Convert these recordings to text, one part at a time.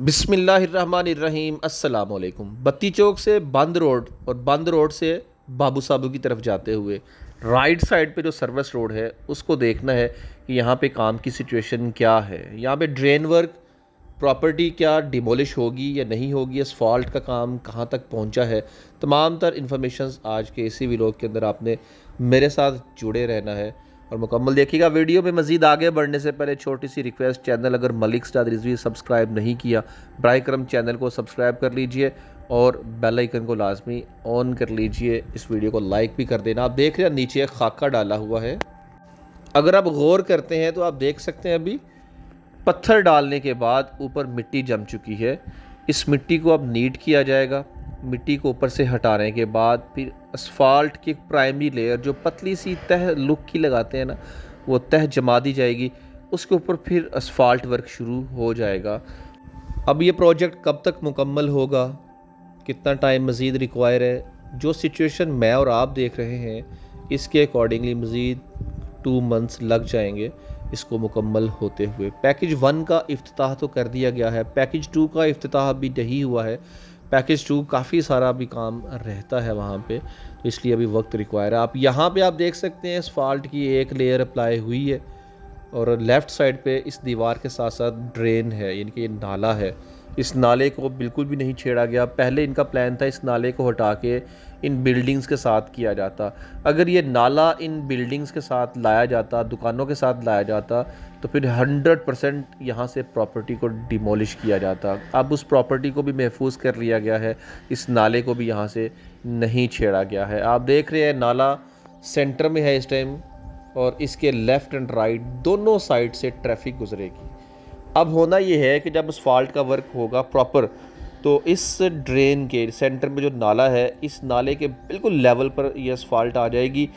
बिस्मिल्लाहिर्रहमानिर्रहीम अस्सलामुअलैकुम। बत्ती चौक से बंद रोड और बंद रोड से बाबू साबू की तरफ जाते हुए राइट साइड पे जो सर्विस रोड है उसको देखना है कि यहाँ पे काम की सिचुएशन क्या है। यहाँ पे ड्रेन वर्क प्रॉपर्टी क्या डिमोलिश होगी या नहीं होगी, असफाल्ट का काम कहाँ तक पहुँचा है, तमाम तर इन्फॉर्मेशन आज के इसी व्लॉग के अंदर आपने मेरे साथ जुड़े रहना है और मुकम्मल देखिएगा। वीडियो में मज़ीद आगे बढ़ने से पहले छोटी सी रिक्वेस्ट, चैनल अगर मलिक उस्ताद रिजवी सब्सक्राइब नहीं किया बराए करम चैनल को सब्सक्राइब कर लीजिए और बेल आइकन को लाजमी ऑन कर लीजिए। इस वीडियो को लाइक भी कर देना। आप देख रहे हैं नीचे एक खाका डाला हुआ है, अगर आप गौर करते हैं तो आप देख सकते हैं अभी पत्थर डालने के बाद ऊपर मिट्टी जम चुकी है। इस मिट्टी को अब नीट किया जाएगा। मिट्टी को ऊपर से हटाने के बाद फिर असफाल्ट की प्राइमरी लेयर जो पतली सी तह लुक की लगाते हैं ना, वो तह जमा दी जाएगी। उसके ऊपर फिर असफाल्ट वर्क शुरू हो जाएगा। अब ये प्रोजेक्ट कब तक मुकम्मल होगा, कितना टाइम मज़ीद रिक्वायर है, जो सिचुएशन मैं और आप देख रहे हैं इसके अकॉर्डिंगली मज़ीद 2 मंथ्स लग जाएंगे इसको मुकम्मल होते हुए। पैकेज 1 का इफ्तिताह तो कर दिया गया है, पैकेज 2 का इफ्तिताह भी नहीं हुआ है। पैकेज 2 काफ़ी सारा भी काम रहता है वहाँ पे, तो इसलिए अभी वक्त रिक्वायर है। आप यहाँ पे आप देख सकते हैं असफाल्ट की एक लेयर अप्लाई हुई है और लेफ़्ट साइड पे इस दीवार के साथ साथ ड्रेन है, यानी कि ये नाला है। इस नाले को बिल्कुल भी नहीं छेड़ा गया। पहले इनका प्लान था इस नाले को हटा के इन बिल्डिंग्स के साथ किया जाता। अगर ये नाला इन बिल्डिंग्स के साथ लाया जाता, दुकानों के साथ लाया जाता, तो फिर 100% यहाँ से प्रॉपर्टी को डिमोलिश किया जाता। अब उस प्रॉपर्टी को भी महफूज कर लिया गया है, इस नाले को भी यहाँ से नहीं छेड़ा गया है। आप देख रहे हैं नाला सेंटर में है इस टाइम और इसके लेफ़्ट एंड राइट दोनों साइड से ट्रैफिक गुजरेगी। अब होना ये है कि जब असफाल्ट का वर्क होगा प्रॉपर, तो इस ड्रेन के सेंटर में जो नाला है, इस नाले के बिल्कुल लेवल पर ये असफाल्ट आ जाएगी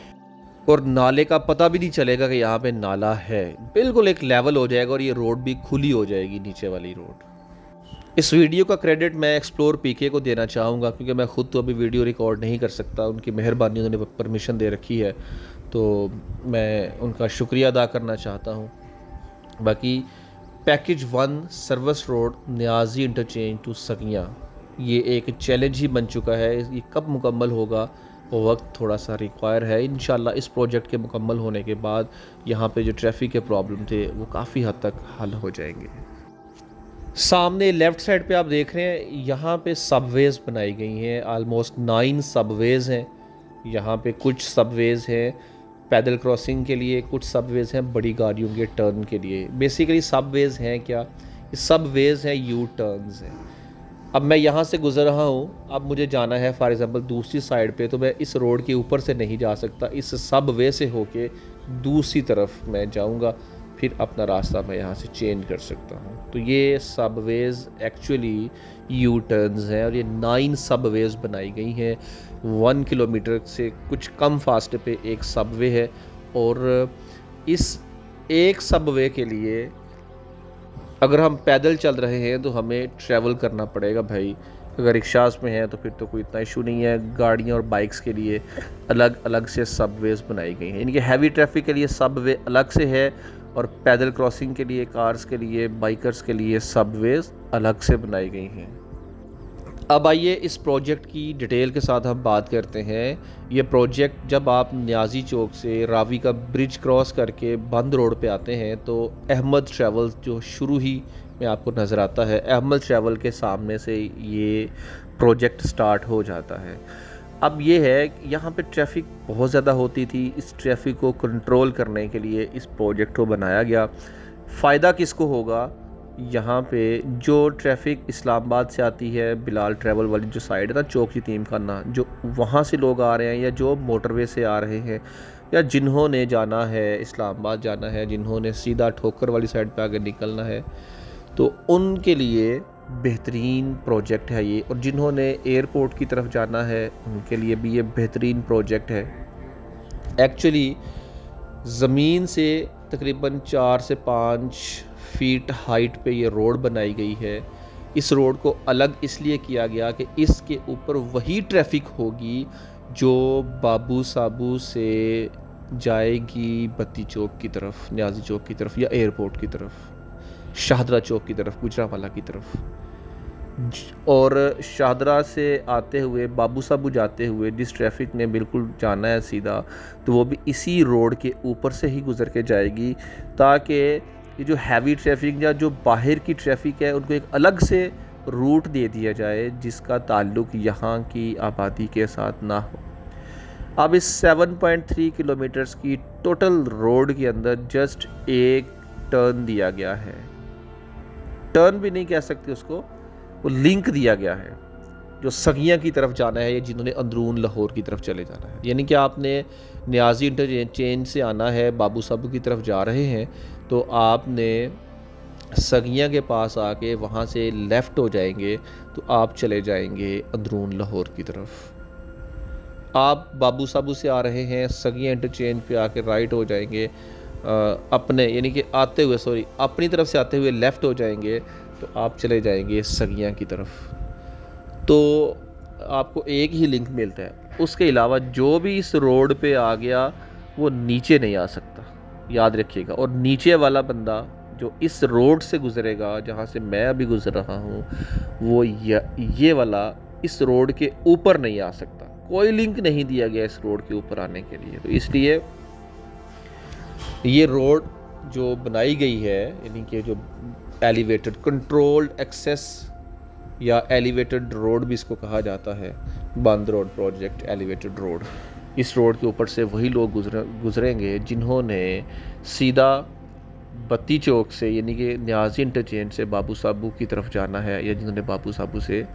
और नाले का पता भी नहीं चलेगा कि यहाँ पे नाला है। बिल्कुल एक लेवल हो जाएगा और ये रोड भी खुली हो जाएगी, नीचे वाली रोड। इस वीडियो का क्रेडिट मैं एक्सप्लोर पीके को देना चाहूँगा, क्योंकि मैं ख़ुद तो अभी वीडियो रिकॉर्ड नहीं कर सकता। उनकी मेहरबानी, उन्होंने परमिशन दे रखी है, तो मैं उनका शुक्रिया अदा करना चाहता हूँ। बाकी package 1 service road Niazi interchange to Sagian, ये एक चैलेंज ही बन चुका है। ये कब मुकम्मल होगा वो वक्त थोड़ा सा रिक्वायर है। इंशाल्लाह इस प्रोजेक्ट के मुकम्मल होने के बाद यहाँ पे जो ट्रैफिक के प्रॉब्लम थे वो काफ़ी हद तक हल हो जाएंगे। सामने लेफ़्ट साइड पे आप देख रहे हैं, यहाँ पे सबवेज़ बनाई गई हैं। आलमोस्ट 9 सबवेज़ हैं यहाँ पे। कुछ सबवेज़ हैं पैदल क्रॉसिंग के लिए, कुछ सबवेज़ हैं बड़ी गाड़ियों के टर्न के लिए। बेसिकली सबवेज़ हैं क्या, सबवेज़ हैं यू टर्न्स हैं। अब मैं यहाँ से गुज़र रहा हूँ, अब मुझे जाना है फॉर एग्ज़ाम्पल दूसरी साइड पे, तो मैं इस रोड के ऊपर से नहीं जा सकता, इस सबवे से होके दूसरी तरफ मैं जाऊँगा, फिर अपना रास्ता मैं यहाँ से चेंज कर सकता हूँ। तो ये सबवेज़ एक्चुअली यू टर्न्स हैं और ये 9 सबवेज़ बनाई गई हैं। 1 किलोमीटर से कुछ कम फास्ट पे एक सबवे है और इस एक सबवे के लिए अगर हम पैदल चल रहे हैं तो हमें ट्रैवल करना पड़ेगा भाई। अगर रिक्शास में है तो फिर तो कोई इतना इशू नहीं है। गाड़ियाँ और बाइक्स के लिए अलग अलग से सबवेज़ बनाई गई हैं, यानी कि हैवी ट्रैफिक के लिए सबवे अलग से है और पैदल क्रॉसिंग के लिए, कार्स के लिए, बाइकर्स के लिए सबवेज़ अलग से बनाई गई हैं। अब आइए इस प्रोजेक्ट की डिटेल के साथ हम बात करते हैं। ये प्रोजेक्ट जब आप न्याजी चौक से रावी का ब्रिज क्रॉस करके बंद रोड पे आते हैं तो अहमद ट्रैवल्स जो शुरू ही में आपको नज़र आता है, अहमद ट्रैवल के सामने से ये प्रोजेक्ट स्टार्ट हो जाता है। अब ये है कि यहाँ पे ट्रैफिक बहुत ज़्यादा होती थी। इस ट्रैफिक को कंट्रोल करने के लिए इस प्रोजेक्ट को बनाया गया। फ़ायदा किसको होगा, यहाँ पे जो ट्रैफिक इस्लामाबाद से आती है, बिलाल ट्रैवल वाली जो साइड है ना, चौक यतीम खाना, जो वहाँ से लोग आ रहे हैं या जो मोटरवे से आ रहे हैं या जिन्होंने जाना है इस्लामाबाद जाना है, जिन्होंने सीधा ठोकर वाली साइड पे आगे निकलना है, तो उनके लिए बेहतरीन प्रोजेक्ट है ये। और जिन्होंने एयरपोर्ट की तरफ जाना है उनके लिए भी ये बेहतरीन प्रोजेक्ट है। एक्चुअली ज़मीन से तकरीबन 4 से 5 फीट हाइट पे ये रोड बनाई गई है। इस रोड को अलग इसलिए किया गया कि इसके ऊपर वही ट्रैफिक होगी जो बाबू साबू से जाएगी बत्ती चौक की तरफ, न्याजी चौक की तरफ या एयरपोर्ट की तरफ, शाहदरा चौक की तरफ, गुजरावाला की तरफ। और शाहदरा से आते हुए बाबू साबू जाते हुए जिस ट्रैफिक ने बिल्कुल जाना है सीधा, तो वो भी इसी रोड के ऊपर से ही गुज़र के जाएगी, ताकि ये जो हैवी ट्रैफिक या जो बाहर की ट्रैफिक है उनको एक अलग से रूट दे दिया जाए जिसका ताल्लुक़ यहाँ की आबादी के साथ ना हो। अब इस 7.3 किलोमीटर्स की टोटल रोड के अंदर जस्ट एक टर्न दिया गया है, टर्न भी नहीं कह सकते उसको, वो लिंक दिया गया है जो सगियाँ की तरफ जाना है या जिन्होंने अंदरून लाहौर की तरफ चले जाना है। यानी कि आपने न्याजी इंटरचेंज से आना है, बाबू साबू की तरफ जा रहे हैं, तो आपने सगियाँ के पास आके वहाँ से लेफ़्ट हो जाएंगे तो आप चले जाएंगे अंदरून लाहौर की तरफ। आप बाबू साबू से आ रहे हैं, सगियाँ इंटरचेंज पे आके राइट हो जाएंगे, अपने यानी कि आते हुए अपनी तरफ से आते हुए लेफ़्ट हो जाएंगे तो आप चले जाएंगे सगियाँ की तरफ। तो आपको एक ही लिंक मिलता है, उसके अलावा जो भी इस रोड पे आ गया वो नीचे नहीं आ सकता, याद रखिएगा। और नीचे वाला बंदा जो इस रोड से गुज़रेगा जहाँ से मैं अभी गुज़र रहा हूँ, वो ये वाला इस रोड के ऊपर नहीं आ सकता। कोई लिंक नहीं दिया गया इस रोड के ऊपर आने के लिए। तो इसलिए ये रोड जो बनाई गई है, यानी कि जो एलिवेटेड कंट्रोल्ड एक्सेस या एलिवेटेड रोड भी इसको कहा जाता है, बंद रोड प्रोजेक्ट एलिवेटेड रोड, इस रोड के ऊपर से वही लोग गुजरेंगे जिन्होंने सीधा बत्ती चौक से यानी कि न्याजी इंटरचेंज से बाबू साबू की तरफ जाना है, या जिन्होंने बाबू साबू से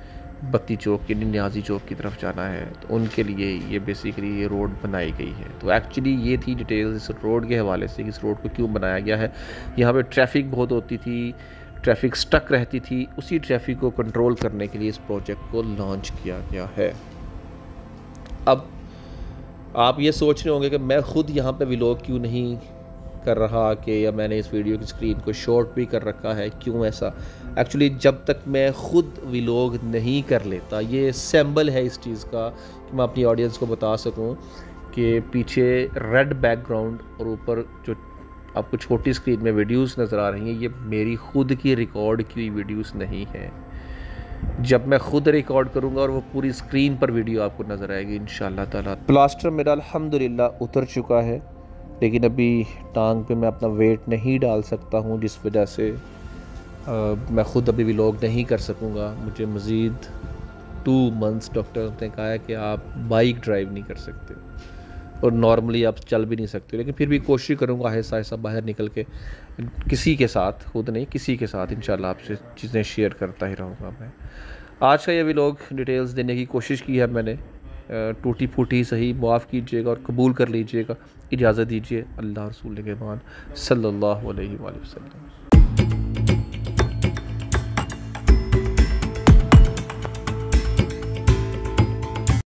बत्ती चौक यानी न्याजी चौक की तरफ जाना है, तो उनके लिए ये बेसिकली ये रोड बनाई गई है। तो एक्चुअली ये थी डिटेल्स इस रोड के हवाले से, इस रोड को क्यों बनाया गया है। यहाँ पे ट्रैफिक बहुत होती थी, ट्रैफिक स्टक रहती थी, उसी ट्रैफिक को कंट्रोल करने के लिए इस प्रोजेक्ट को लॉन्च किया गया है। अब आप ये सोच रहे होंगे कि मैं ख़ुद यहाँ पे व्लॉग क्यों नहीं कर रहा, कि या मैंने इस वीडियो की स्क्रीन को शॉर्ट भी कर रखा है, क्यों ऐसा। एक्चुअली जब तक मैं ख़ुद व्लॉग नहीं कर लेता, ये सैम्बल है इस चीज़ का कि मैं अपनी ऑडियंस को बता सकूं कि पीछे रेड बैकग्राउंड और ऊपर जो आपको छोटी स्क्रीन में वीडियोस नज़र आ रही हैं, ये मेरी ख़ुद की रिकॉर्ड की हुई वीडियोस नहीं है। जब मैं ख़ुद रिकॉर्ड करूँगा और वो पूरी स्क्रीन पर वीडियो आपको नज़र आएगी इंशाअल्लाह ताला। प्लास्टर मेरा अल्हम्दुलिल्लाह उतर चुका है, लेकिन अभी टांग पे मैं अपना वेट नहीं डाल सकता हूँ, जिस वजह से मैं ख़ुद अभी व्लॉग नहीं कर सकूँगा। मुझे मज़ीद 2 मंथ्स डॉक्टर ने कहा है कि आप बाइक ड्राइव नहीं कर सकते और नॉर्मली आप चल भी नहीं सकते, लेकिन फिर भी कोशिश करूँगा आहिस्ता आहिस्ता बाहर निकल के किसी के साथ, खुद नहीं किसी के साथ इंशाल्लाह आपसे चीज़ें शेयर करता ही रहूँगा। मैं आज का ये व्लॉग डिटेल्स देने की कोशिश की है मैंने, टूटी फूटी सही माफ़ कीजिएगा और कबूल कर लीजिएगा। इजाज़त दीजिए। अल्लाह रसूल के मान सल्लल्लाहु अलैहि वसल्लम।